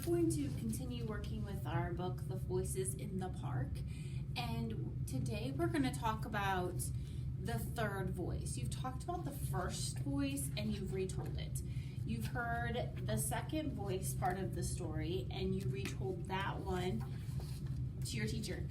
going to continue working with our book, The Voices in the Park. And today we're going to talk about the third voice. You've talked about the first voice and you've retold it. You've heard the second voice part of the story and you retold that one to your teacher.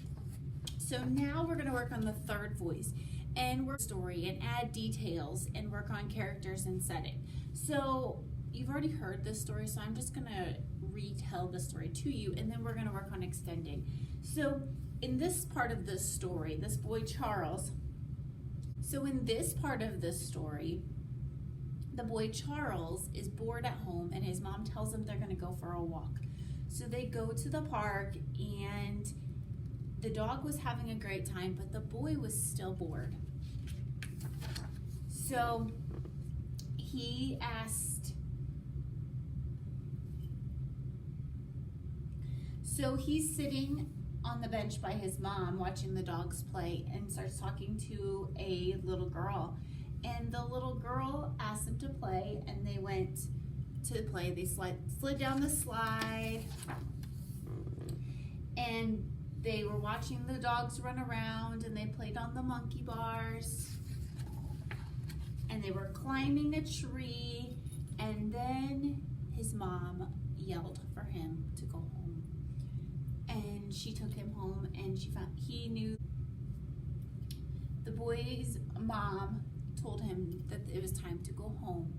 So now we're going to work on the third voice and work story and add details and work on characters and setting. So you've already heard this story, so I'm just going to retell the story to you, and then we're going to work on extending. So in this part of the story, this boy Charles, so in this part of the story, the boy Charles is bored at home and his mom tells him they're going to go for a walk. So they go to the park and the dog was having a great time, but the boy was still bored. So he asked, so he's sitting on the bench by his mom watching the dogs play and starts talking to a little girl. And the little girl asked him to play and they went to play. They slid down the slide and they were watching the dogs run around and they played on the monkey bars and they were climbing a tree, and then his mom yelled for him to go home. And she took him home and he knew the boy's mom told him that it was time to go home.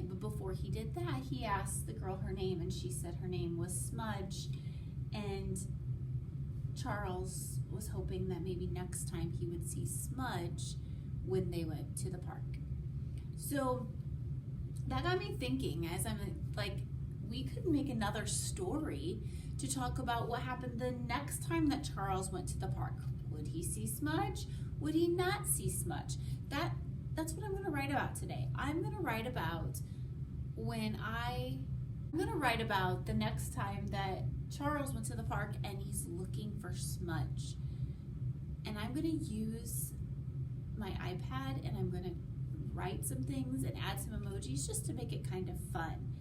But before he did that, he asked the girl her name and she said her name was Smudge. And Charles was hoping that maybe next time he would see Smudge when they went to the park. So that got me thinking, as I'm like, we could make another story to talk about what happened the next time that Charles went to the park. Would he see Smudge? Would he not see Smudge? That's what I'm going to write about today. I'm going to write about the next time that Charles went to the park and he's looking for Smudge. And I'm going to use my iPad and I'm going to write some things and add some emojis just to make it kind of fun.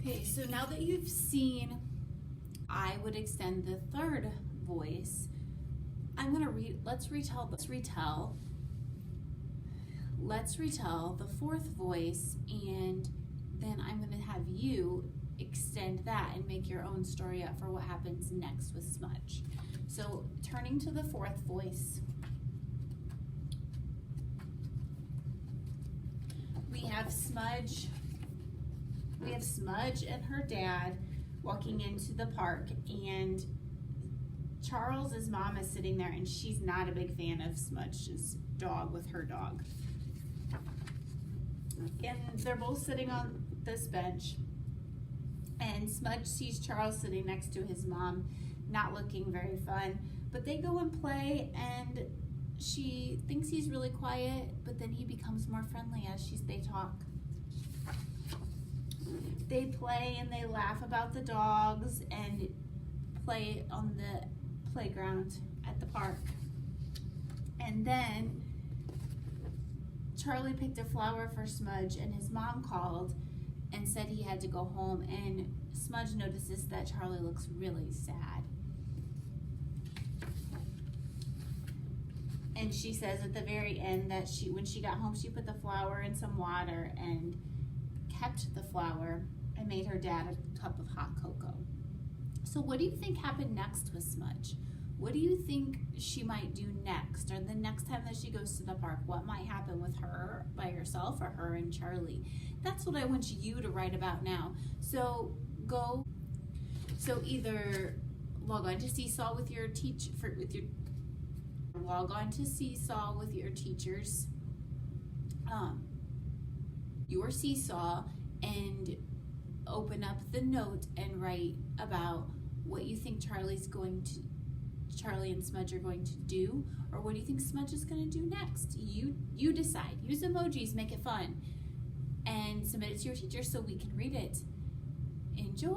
Okay, so now that you've seen, I would extend the third voice. I'm gonna let's retell the fourth voice, and then I'm gonna have you extend that and make your own story up for what happens next with Smudge. So turning to the fourth voice, we have Smudge and her dad walking into the park, and Charles's mom is sitting there, and she's not a big fan of Smudge's dog with her dog. And they're both sitting on this bench, and Smudge sees Charles sitting next to his mom, not looking very fun. But they go and play, and she thinks he's really quiet, but then he becomes more friendly as they talk. They play and they laugh about the dogs and play on the playground at the park. And then Charlie picked a flower for Smudge, and his mom called and said he had to go home, and Smudge notices that Charlie looks really sad. And she says at the very end that when she got home, she put the flower in some water and kept the flower and made her dad a cup of hot cocoa. So what do you think happened next with Smudge? What do you think she might do next, or the next time that she goes to the park? What might happen with her by herself, or her and Charlie? That's what I want you to write about now. So either log on to Seesaw with your log on to Seesaw with your teachers, your Seesaw, and open up the note and write about what you think Charlie and Smudge are going to do, or what do you think Smudge is going to do next? You decide. Use emojis, make it fun, and submit it to your teacher so we can read it. Enjoy.